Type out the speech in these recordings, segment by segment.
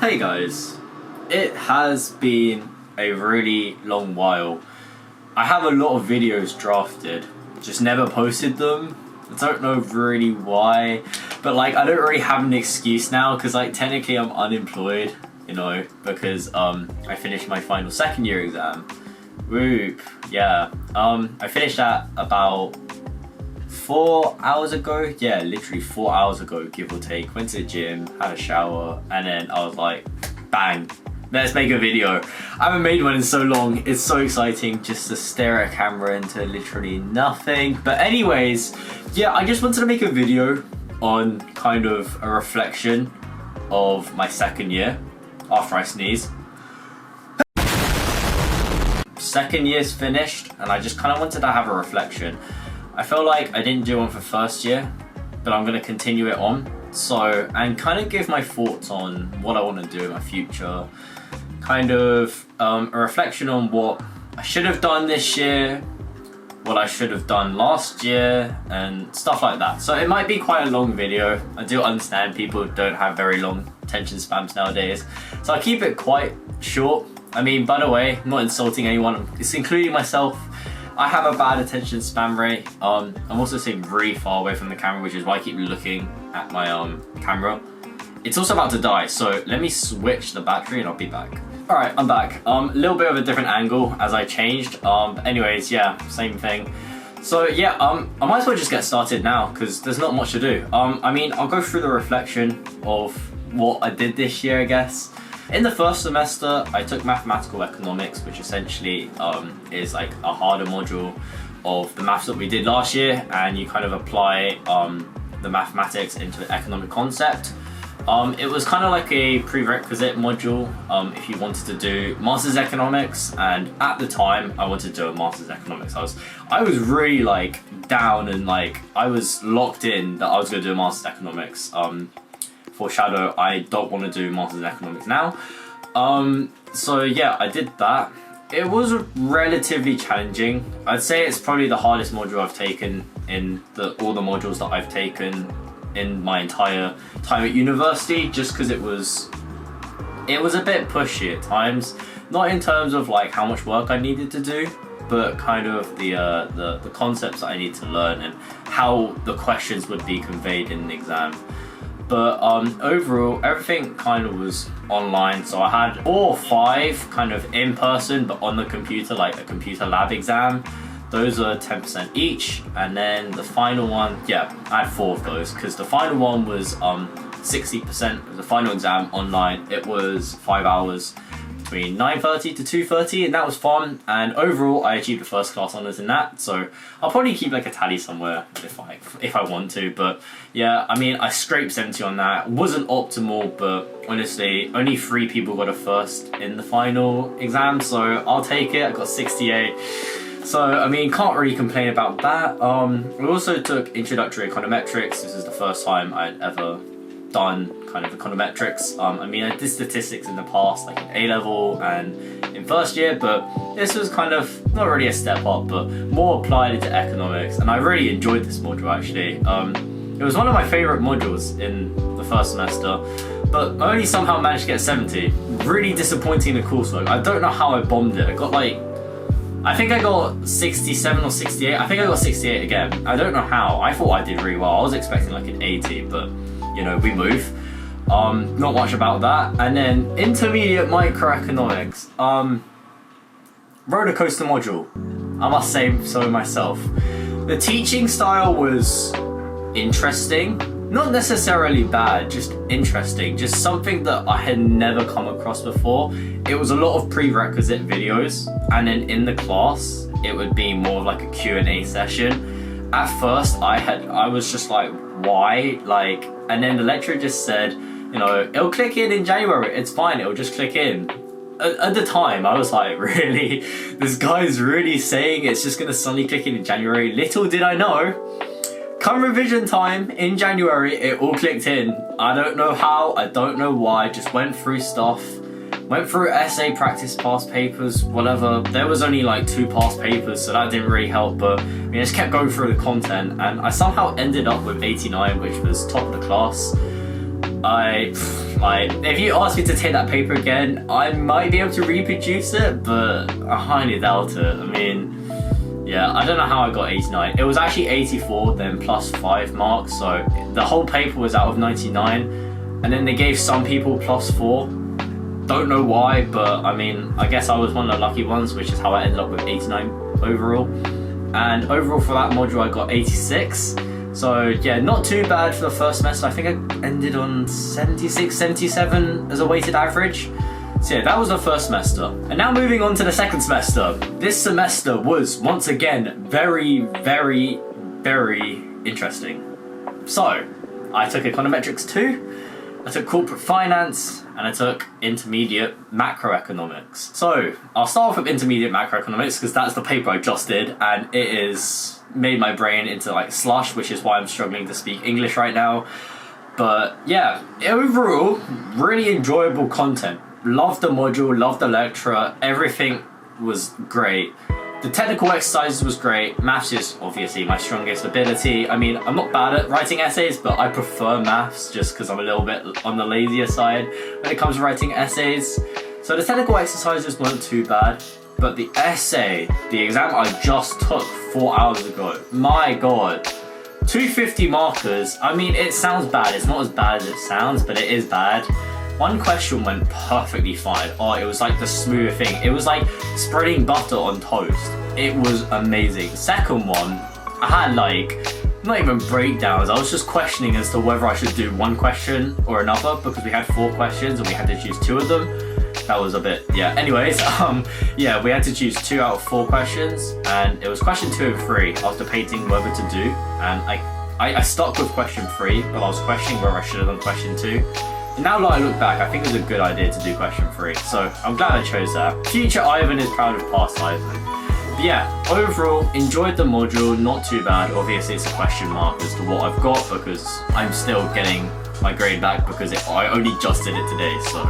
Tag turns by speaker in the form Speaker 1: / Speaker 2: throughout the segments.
Speaker 1: Hey guys, it has been a really long while. I have a lot of videos drafted, just never posted them. I don't know really why, but like I don't really have an excuse now because like technically I'm unemployed, you know, because I finished my final second year exam. Whoop, yeah. I finished that about 4 hours ago. Yeah, literally 4 hours ago, give or take. Went to the gym, had a shower, and then I was like, bang, let's make a video. I haven't made one in so long. It's so exciting just to stare at a camera into literally nothing. But anyways, yeah, I just wanted to make a video on kind of a reflection of my second year after I sneeze. Second year's finished and I just kind of wanted to have a reflection. I feel like I didn't do one for first year, but I'm going to continue it on. So, and kind of give my thoughts on what I want to do in my future. Kind of a reflection on what I should have done this year, what I should have done last year, and stuff like that. So it might be quite a long video. I do understand people don't have very long attention spans nowadays. So I'll keep it quite short. I mean, by the way, I'm not insulting anyone. It's including myself. I have a bad attention span rate. I'm also sitting really far away from the camera, which is why I keep looking at my camera. It's also about to die, so let me switch the battery and I'll be back. All right, I'm back. A little bit of a different angle as I changed. But anyways, yeah, same thing. So yeah, I might as well just get started now because there's not much to do. I mean, I'll go through the reflection of what I did this year, I guess. In the first semester, I took mathematical economics, which essentially is like a harder module of the maths that we did last year, and you kind of apply the mathematics into the economic concept. It was kind of like a prerequisite module if you wanted to do Masters Economics, and at the time I wanted to do a Masters Economics. I was really like down and like I was locked in that I was going to do a Masters Economics. Foreshadow, I don't want to do Masters in Economics now. So yeah, I did that. It was relatively challenging. I'd say it's probably the hardest module I've taken in all the modules that I've taken in my entire time at university, just because it was a bit pushy at times. Not in terms of like how much work I needed to do, but kind of the concepts that I need to learn and how the questions would be conveyed in the exam. But overall, everything kind of was online. So I had 4 or 5 kind of in person, but on the computer, like a computer lab exam. Those are 10% each. And then the final one, yeah, I had 4 of those because the final one was 60% of the final exam online. It was 5 hours between 9:30 to 2:30, and that was fun. And overall, I achieved a first class honours in that. So I'll probably keep like a tally somewhere if I want to. But yeah, I mean, I scraped 70 on that. It wasn't optimal, but honestly, only 3 people got a first in the final exam, so I'll take it. I got 68. So I mean, can't really complain about that. We also took introductory econometrics. This is the first time I'd ever done kind of econometrics. I mean, I did statistics in the past, like in A-level and in first year, but this was kind of not really a step up, but more applied into economics, and I really enjoyed this module actually. It was one of my favourite modules in the first semester, but I only somehow managed to get 70. Really disappointing in the coursework. I don't know how I bombed it. I think I got 67 or 68. I think I got 68 again. I don't know how. I thought I did really well. I was expecting like an 80, but you know, we move. Not much about that. And then intermediate microeconomics. Roller coaster module. I must say so myself. The teaching style was interesting. Not necessarily bad, just interesting. Just something that I had never come across before. It was a lot of prerequisite videos, and then in the class, it would be more like a Q&A session. At first, I was just like, why? Like, and then the lecturer just said, you know, it'll click in January. It's fine. It'll just click in. At the time, I was like, really? This guy's really saying it's just gonna suddenly click in January? Little did I know. Come revision time in January, it all clicked in. I don't know how. I don't know why. Just went through stuff. Went through essay, practice, past papers, whatever. There was only like 2 past papers, so that didn't really help, but I mean, I just kept going through the content, and I somehow ended up with 89, which was top of the class. Like, if you ask me to take that paper again, I might be able to reproduce it, but I highly doubt it. I mean, yeah, I don't know how I got 89. It was actually 84, then plus 5 marks, so the whole paper was out of 99, and then they gave some people plus 4. Don't know why, but I mean, I guess I was one of the lucky ones, which is how I ended up with 89 overall. And overall for that module, I got 86. So yeah, not too bad for the first semester. I think I ended on 76, 77 as a weighted average. So yeah, that was the first semester. And now moving on to the second semester. This semester was, once again, very, very, very interesting. So, I took Econometrics 2, I took Corporate Finance, and I took Intermediate Macroeconomics. So, I'll start off with Intermediate Macroeconomics because that's the paper I just did, and it is made my brain into like slush, which is why I'm struggling to speak English right now. But yeah, overall, really enjoyable content. Loved the module, loved the lecturer, everything was great. The technical exercises was great. Maths is obviously my strongest ability. I mean, I'm not bad at writing essays, but I prefer maths just because I'm a little bit on the lazier side when it comes to writing essays. So the technical exercises weren't too bad. But the essay, the exam I just took 4 hours ago, my god, 250 markers. I mean, it sounds bad. It's not as bad as it sounds, but it is bad. One question went perfectly fine. Oh, it was like the smooth thing. It was like spreading butter on toast. It was amazing. Second one, I had like, not even breakdowns. I was just questioning as to whether I should do one question or another because we had 4 questions and we had to choose 2 of them. That was a bit, yeah. Anyways, yeah, we had to choose 2 out of 4 questions, and it was question 2 and 3. I was debating whether to do, and I stuck with question 3, but I was questioning whether I should have done question 2. And now that I look back, I think it was a good idea to do question 3, so I'm glad I chose that. Future Ivan is proud of past Ivan. But yeah, overall, enjoyed the module, not too bad. Obviously, it's a question mark as to what I've got because I'm still getting my grade back because I only just did it today, so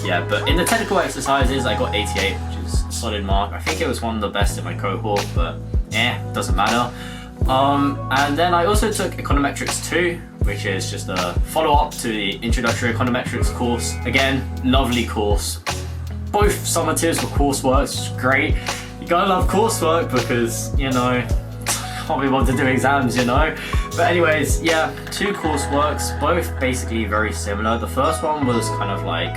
Speaker 1: yeah. But in the technical exercises, I got 88, which is a solid mark. I think it was one of the best in my cohort, but doesn't matter. And then I also took Econometrics 2, which is just a follow-up to the Introductory Econometrics course. Again, lovely course. Both summatives were coursework, which is great. You gotta love coursework because, you know, can't be bothered to do exams, you know. But anyways, yeah, 2 courseworks, both basically very similar. The first one was kind of like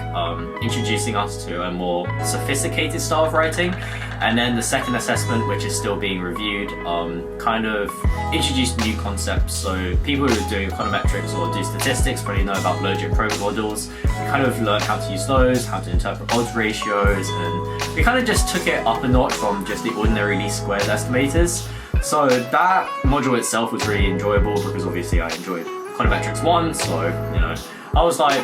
Speaker 1: introducing us to a more sophisticated style of writing, and then the second assessment, which is still being reviewed, kind of introduced new concepts. So people who are doing econometrics or do statistics probably know about logit-probit models. We kind of learned how to use those, how to interpret odds ratios, and we kind of just took it up a notch from just the ordinary least squares estimators. So that module itself was really enjoyable because obviously I enjoyed Econometrics 1, so, you know, I was like,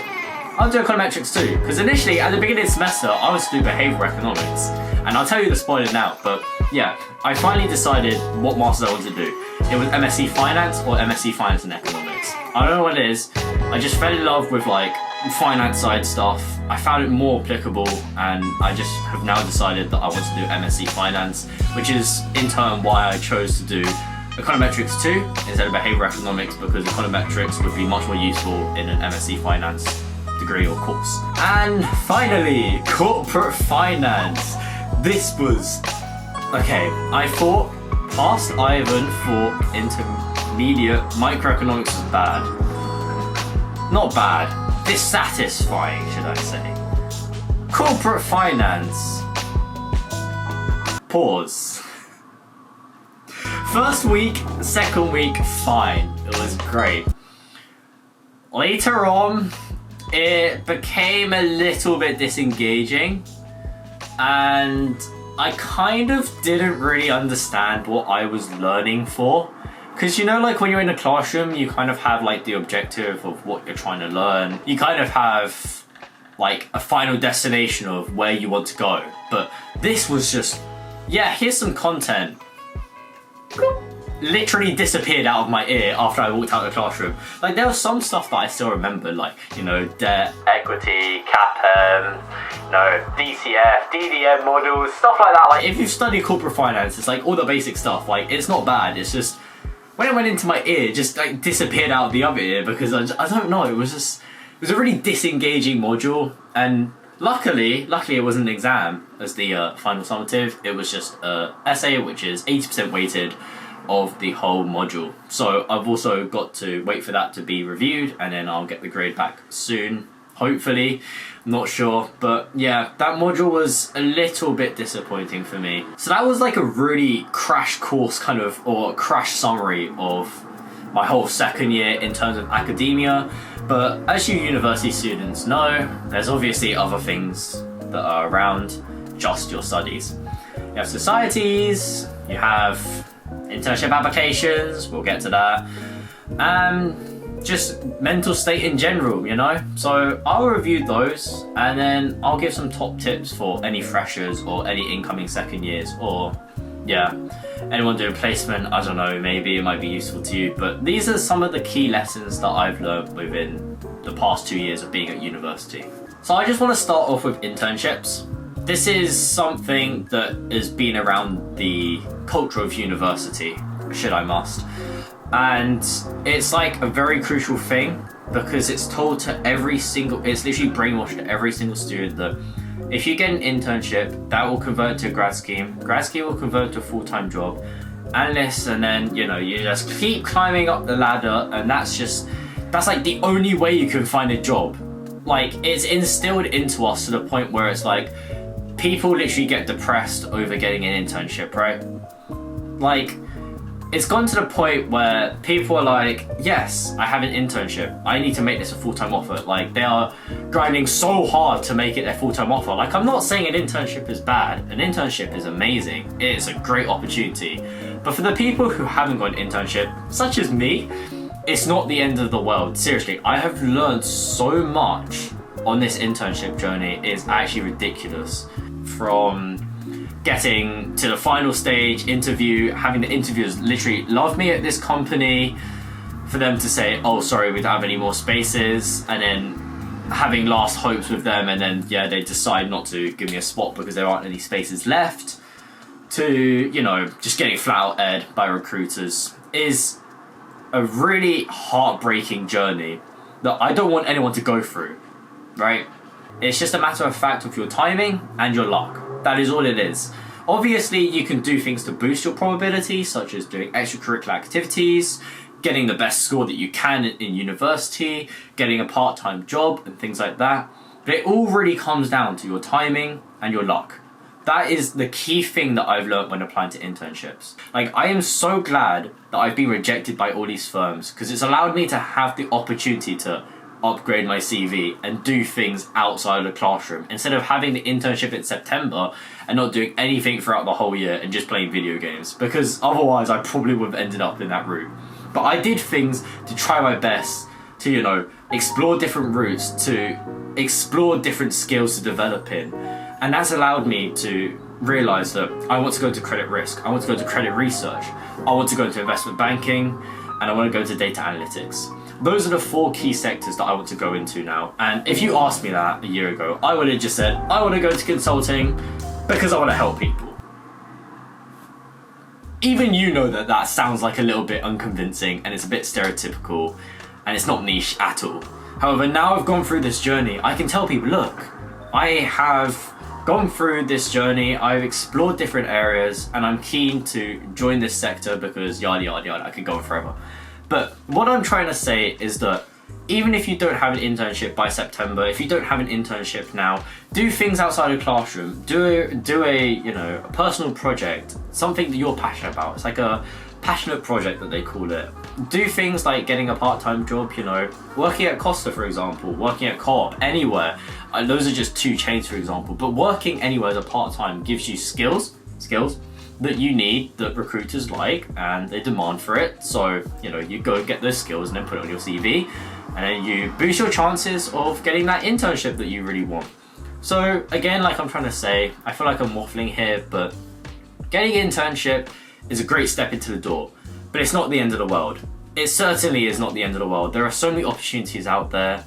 Speaker 1: I'll do Econometrics 2. Because initially, at the beginning of the semester, I was to do behavioral economics. And I'll tell you the spoiler now, but yeah, I finally decided what masters I wanted to do. It was MSc Finance or MSc Finance and Economics. I don't know what it is, I just fell in love with like finance side stuff. I found it more applicable, and I just have now decided that I want to do MSc Finance, which is in turn why I chose to do Econometrics 2 instead of Behavioral Economics, because Econometrics would be much more useful in an MSc Finance degree or course. And finally, Corporate Finance. This was, okay, I thought past Ivan for Intermediate Microeconomics was bad. Not bad. Dissatisfying, should I say. Corporate Finance. Pause. First week, second week, fine. It was great. Later on, it became a little bit disengaging, and I kind of didn't really understand what I was learning for. Because, you know, like when you're in a classroom, you kind of have like the objective of what you're trying to learn. You kind of have like a final destination of where you want to go. But this was just, yeah, here's some content. Literally disappeared out of my ear after I walked out of the classroom. Like, there was some stuff that I still remember, like, you know, debt, equity, CAPM, you know, DCF, DDM models, stuff like that. Like, if you study corporate finance, it's like all the basic stuff. Like, it's not bad. It's just, when it went into my ear, it just like disappeared out of the other ear because I don't know, it was just, was a really disengaging module, and luckily it wasn't an exam as the final summative. It was just an essay, which is 80% weighted of the whole module. So I've also got to wait for that to be reviewed, and then I'll get the grade back soon, hopefully. I'm not sure, but yeah, that module was a little bit disappointing for me. So that was like a really crash course kind of, or crash summary of my whole second year in terms of academia. But as you university students know, there's obviously other things that are around just your studies. You have societies, you have internship applications, we'll get to that, and just mental state in general, you know? So I'll review those, and then I'll give some top tips for any freshers or any incoming second years, or yeah, anyone doing placement. I don't know, maybe it might be useful to you, but these are some of the key lessons that I've learned within the past 2 years of being at university. So I just want to start off with internships. This is something that has been around the culture of university, should I must. And it's like a very crucial thing, because it's told to it's literally brainwashed to every single student that if you get an internship, that will convert to a grad scheme will convert to a full-time job, and then, you know, you just keep climbing up the ladder, and that's like the only way you can find a job. Like, it's instilled into us to the point where it's like, people literally get depressed over getting an internship, right? Like, it's gone to the point where people are like, yes, I have an internship, I need to make this a full-time offer. Like, they are grinding so hard to make it their full-time offer. Like, I'm not saying an internship is bad. An internship is amazing. It's a great opportunity. But for the people who haven't got an internship, such as me, it's not the end of the world. Seriously, I have learned so much on this internship journey. It's actually ridiculous. From getting to the final stage interview, having the interviewers literally love me at this company, for them to say, oh, sorry, we don't have any more spaces, and then having last hopes with them, and then, yeah, they decide not to give me a spot because there aren't any spaces left, to, you know, just getting flat out aired by recruiters, is a really heartbreaking journey that I don't want anyone to go through, right? It's just a matter of fact of your timing and your luck. That is all it is. Obviously, you can do things to boost your probability, such as doing extracurricular activities, getting the best score that you can in university, getting a part-time job, and things like that. But it all really comes down to your timing and your luck. That is the key thing that I've learned when applying to internships. Like, I am so glad that I've been rejected by all these firms, because it's allowed me to have the opportunity to upgrade my CV and do things outside of the classroom, instead of having the internship in September and not doing anything throughout the whole year and just playing video games, because otherwise I probably would have ended up in that route. But I did things to try my best to, you know, explore different routes, to explore different skills to develop in, and that's allowed me to realise that I want to go into credit risk, I want to go into credit research, I want to go into investment banking, and I want to go into data analytics. Those are the 4 key sectors that I want to go into now. And if you asked me that a year ago, I would have just said, I want to go into consulting because I want to help people. Even you know that that sounds like a little bit unconvincing, and it's a bit stereotypical, and it's not niche at all. However, now I've gone through this journey, I can tell people, look, I have gone through this journey, I've explored different areas, and I'm keen to join this sector because yada yada yada, I could go on forever. But what I'm trying to say is that even if you don't have an internship by September, if you don't have an internship now, do things outside of the classroom. Do a personal project, something that you're passionate about. It's like a passionate project that they call it. Do things like getting a part-time job, you know, working at Costa, for example, working at Co-op, anywhere. Those are just 2 chains, for example. But working anywhere as a part-time gives you skills that you need, that recruiters like, and they demand for it. So, you know, you go get those skills and then put it on your CV, and then you boost your chances of getting that internship that you really want. So again, like I'm trying to say, I feel like I'm waffling here, but getting an internship is a great step into the door, but it's not the end of the world. It certainly is not the end of the world. There are so many opportunities out there,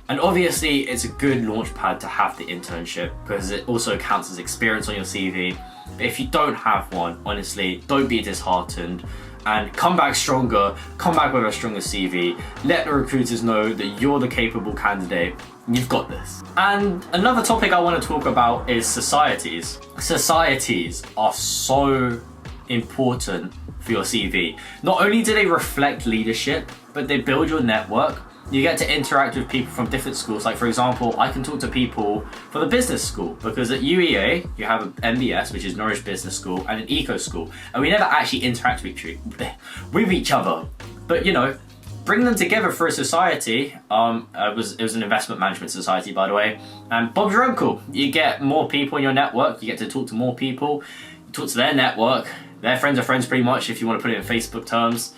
Speaker 1: and obviously it's a good launch pad to have the internship because it also counts as experience on your CV. But if you don't have one, honestly, don't be disheartened. and come back stronger, come back with a stronger CV. Let the recruiters know that you're the capable candidate. You've got this. And another topic I want to talk about is societies. Societies are so important for your CV. Not only do they reflect leadership, but they build your network. You get to interact with people from different schools. Like for example, I can talk to people for the business school because at UEA, you have an MBS, which is Norwich Business School, and an Eco School. And we never actually interact with each other. But you know, bring them together for a society. It was an investment management society, by the way. And Bob's your uncle. You get more people in your network. You get to talk to more people. You talk to their network. Their friends are friends pretty much, if you want to put it in Facebook terms.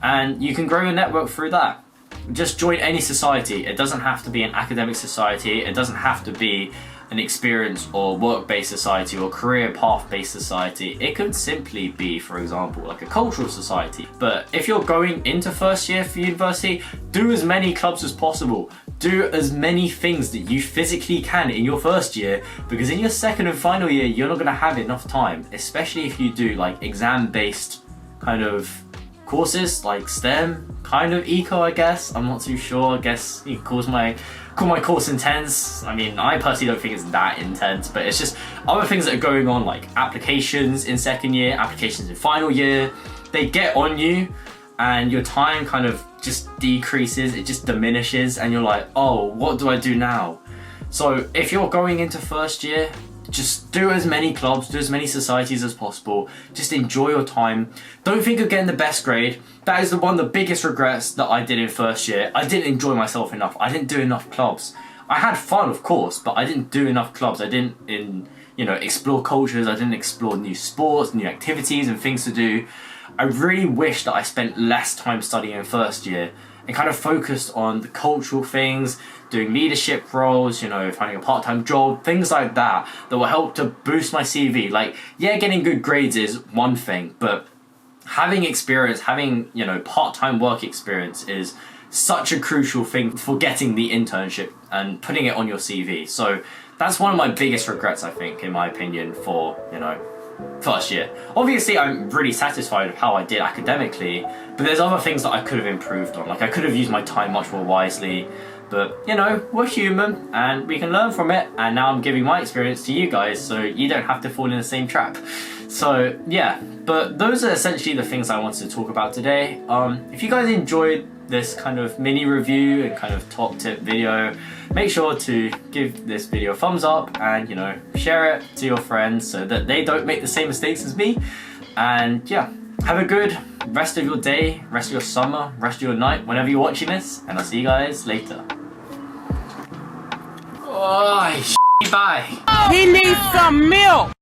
Speaker 1: And you can grow your network through that. Just join any society. It doesn't have to be an academic society. It doesn't have to be an experience or work-based society or career path-based society. It could simply be, for example, like a cultural society. But if you're going into first year for university, do as many clubs as possible. Do as many things that you physically can in your first year, because in your second and final year, you're not going to have enough time, especially if you do like exam-based kind of courses like STEM, kind of eco, I guess. I'm not too sure. I guess you could call my course intense. I mean, I personally don't think it's that intense, but it's just other things that are going on, like applications in second year, applications in final year. They get on you and your time kind of just decreases, it just diminishes, and you're like, oh, what do I do now? So if you're going into first year, just do as many clubs, do as many societies as possible. Just enjoy your time. Don't think of getting the best grade. That is one of the biggest regrets that I did in first year. I didn't enjoy myself enough. I didn't do enough clubs. I had fun, of course, but I didn't do enough clubs. I didn't, explore cultures. I didn't explore new sports, new activities and things to do. I really wish that I spent less time studying in first year and kind of focused on the cultural things, doing leadership roles, finding a part-time job, things like that will help to boost my CV. Like, yeah, getting good grades is one thing, but having experience, having, part-time work experience is such a crucial thing for getting the internship and putting it on your CV. So that's one of my biggest regrets, I think, in my opinion, for, first year. Obviously, I'm really satisfied with how I did academically, but there's other things that I could have improved on. Like, I could have used my time much more wisely, but, we're human and we can learn from it. And now I'm giving my experience to you guys, so you don't have to fall in the same trap. So, yeah, but those are essentially the things I wanted to talk about today. If you guys enjoyed this kind of mini review and kind of top tip video, make sure to give this video a thumbs up and share it to your friends so that they don't make the same mistakes as me. And yeah, have a good rest of your day, rest of your summer, rest of your night, whenever you're watching this, and I'll see you guys later. Oh, bye.
Speaker 2: He needs some milk.